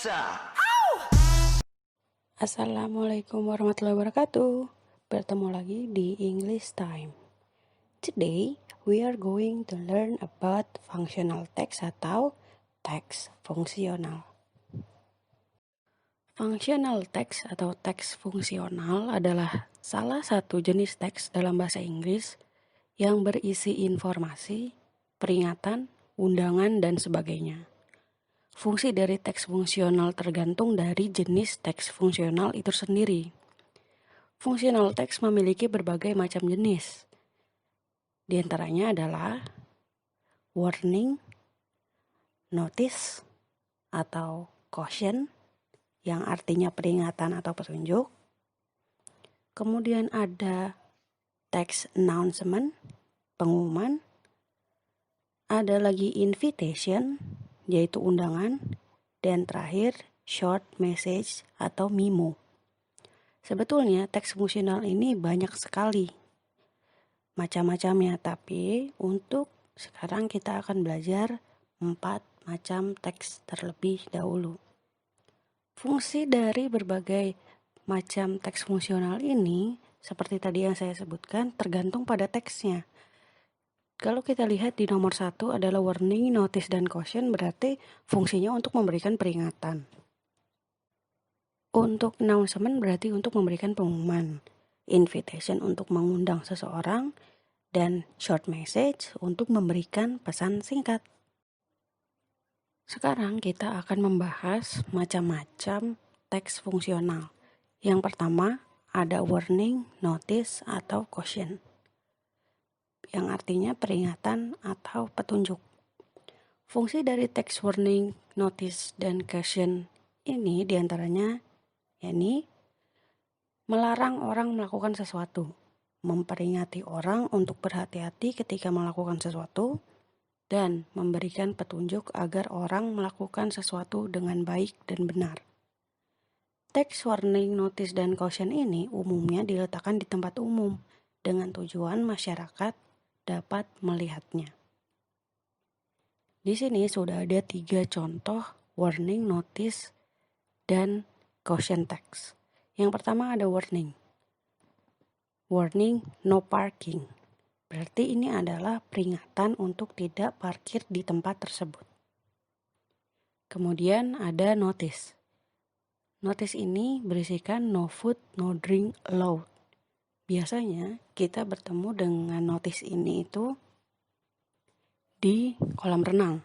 Sa. Assalamualaikum warahmatullahi wabarakatuh. Bertemu lagi di English Time. Today, we are going to learn about functional text atau teks fungsional. Functional text atau teks fungsional adalah salah satu jenis teks dalam bahasa Inggris yang berisi informasi, peringatan, undangan, dan sebagainya. Fungsi dari teks fungsional tergantung dari jenis teks fungsional itu sendiri. Functional text memiliki berbagai macam jenis. Di antaranya adalah warning, notice, atau caution, yang artinya peringatan atau petunjuk. Kemudian ada text announcement, pengumuman. Ada lagi invitation, yaitu undangan. Dan terakhir, short message atau memo. Sebetulnya teks fungsional ini banyak sekali macam-macamnya, tapi untuk sekarang kita akan belajar 4 macam teks terlebih dahulu. Fungsi dari berbagai macam teks fungsional ini, seperti tadi yang saya sebutkan, tergantung pada teksnya. Kalau kita lihat di nomor 1 adalah warning, notice, dan caution, berarti fungsinya untuk memberikan peringatan. Untuk announcement berarti untuk memberikan pengumuman. Invitation untuk mengundang seseorang. Dan short message untuk memberikan pesan singkat. Sekarang kita akan membahas macam-macam teks fungsional. Yang pertama ada warning, notice, atau caution, yang artinya peringatan atau petunjuk. Fungsi dari teks warning, notice, dan caution ini diantaranya yakni melarang orang melakukan sesuatu, memperingati orang untuk berhati-hati ketika melakukan sesuatu, dan memberikan petunjuk agar orang melakukan sesuatu dengan baik dan benar. Teks warning, notice, dan caution ini umumnya diletakkan di tempat umum dengan tujuan masyarakat dapat melihatnya. Di sini sudah ada 3 contoh warning, notice, dan caution text. Yang pertama ada warning. Warning, no parking. Berarti ini adalah peringatan untuk tidak parkir di tempat tersebut. Kemudian ada notice. Notice ini berisikan no food, no drink allowed. Biasanya kita bertemu dengan notice ini itu di kolam renang.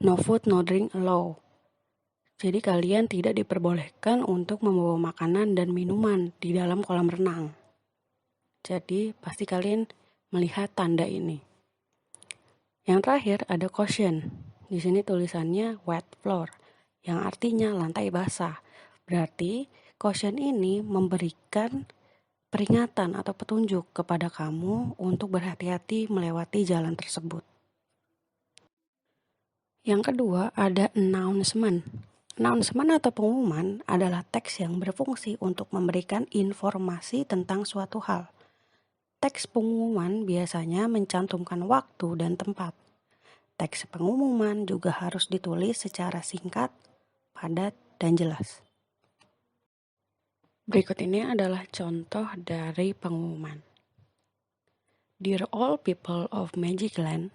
No food, no drink allowed. Jadi kalian tidak diperbolehkan untuk membawa makanan dan minuman di dalam kolam renang. Jadi pasti kalian melihat tanda ini. Yang terakhir ada caution. Di sini tulisannya wet floor, yang artinya lantai basah. Berarti caution ini memberikan peringatan atau petunjuk kepada kamu untuk berhati-hati melewati jalan tersebut. Yang kedua ada announcement. Announcement atau pengumuman adalah teks yang berfungsi untuk memberikan informasi tentang suatu hal. Teks pengumuman biasanya mencantumkan waktu dan tempat. Teks pengumuman juga harus ditulis secara singkat, padat, dan jelas. Berikut ini adalah contoh dari pengumuman. Dear all people of Magicland,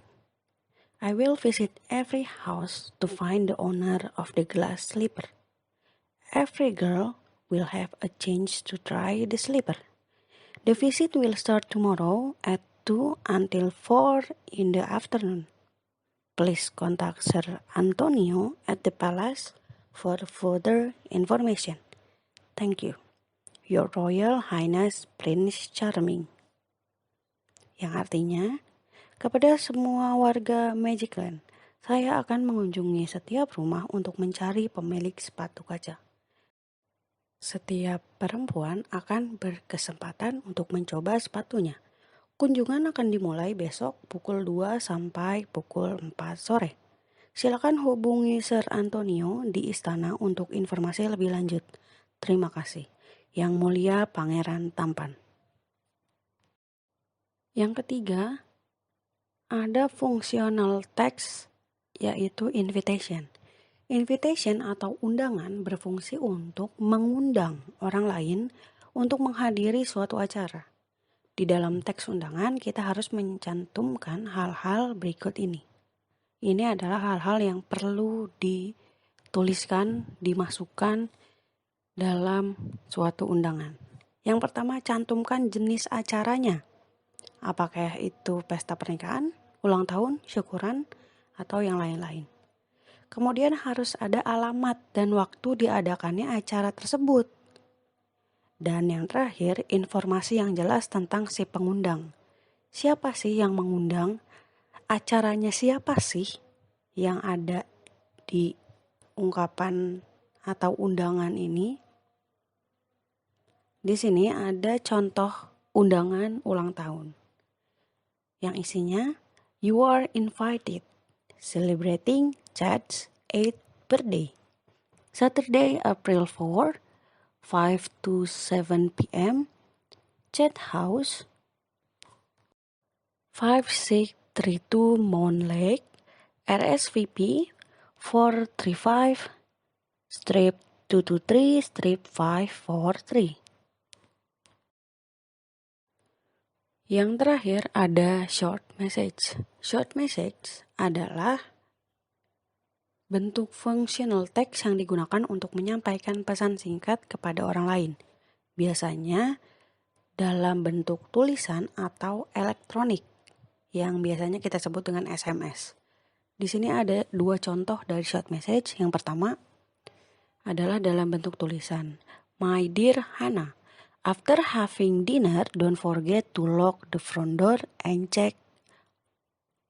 I will visit every house to find the owner of the glass slipper. Every girl will have a chance to try the slipper. The visit will start tomorrow at 2 until 4 in the afternoon. Please contact Sir Antonio at the palace for further information. Thank you. Your Royal Highness Prince Charming. Yang artinya, kepada semua warga Magicland, saya akan mengunjungi setiap rumah untuk mencari pemilik sepatu kaca. Setiap perempuan akan berkesempatan untuk mencoba sepatunya. Kunjungan akan dimulai besok pukul 2 sampai pukul 4 sore. Silakan hubungi Sir Antonio di istana untuk informasi lebih lanjut. Terima kasih. Yang Mulia Pangeran Tampan. Yang ketiga, ada functional text yaitu invitation. Invitation atau undangan berfungsi untuk mengundang orang lain untuk menghadiri suatu acara. Di dalam teks undangan, kita harus mencantumkan hal-hal berikut ini. Ini adalah hal-hal yang perlu dituliskan, dimasukkan dalam suatu undangan. Yang pertama, cantumkan jenis acaranya. Apakah itu pesta pernikahan, ulang tahun, syukuran, atau yang lain-lain. Kemudian harus ada alamat dan waktu diadakannya acara tersebut. Dan yang terakhir, informasi yang jelas tentang si pengundang. Siapa sih yang mengundang? Acaranya siapa sih yang ada di ungkapan atau undangan ini? Di sini ada contoh undangan ulang tahun yang isinya you are invited celebrating Chad's 8th birthday. Saturday, April 4, 5 to 7 p.m. Chad House, 5632 Moon Lake, RSVP 435 strip 223 strip 543. Yang terakhir ada short message. Short message adalah bentuk functional text yang digunakan untuk menyampaikan pesan singkat kepada orang lain. Biasanya dalam bentuk tulisan atau elektronik yang biasanya kita sebut dengan SMS. Di sini ada dua contoh dari short message. Yang pertama adalah dalam bentuk tulisan. My dear Hannah, after having dinner, don't forget to lock the front door and check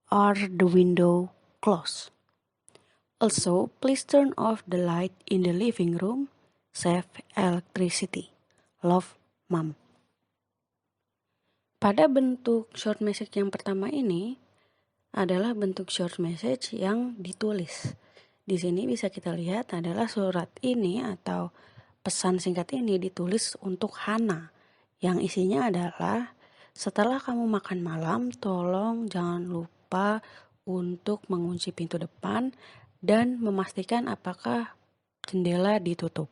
are the window closed. Also, please turn off the light in the living room. Save electricity. Love, Mom. Pada bentuk short message yang pertama ini adalah bentuk short message yang ditulis. Di sini bisa kita lihat adalah surat ini atau pesan singkat ini ditulis untuk Hana. Yang isinya adalah, setelah kamu makan malam, tolong jangan lupa untuk mengunci pintu depan dan memastikan apakah jendela ditutup.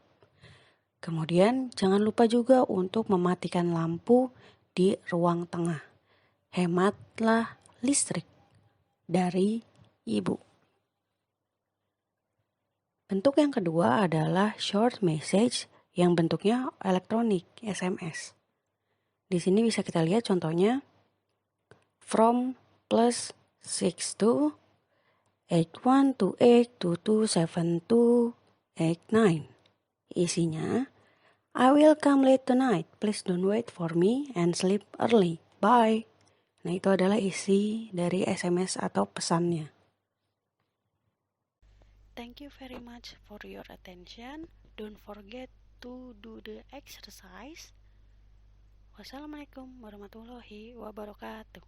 Kemudian jangan lupa juga untuk mematikan lampu di ruang tengah. Hematlah listrik dari ibu. Bentuk yang kedua adalah short message yang bentuknya elektronik, SMS. Di sini bisa kita lihat contohnya from +62 8128227289. Isinya, I will come late tonight. Please don't wait for me and sleep early. Bye. Nah, itu adalah isi dari SMS atau pesannya. Thank you very much for your attention. Don't forget to do the exercise. Wassalamualaikum warahmatullahi wabarakatuh.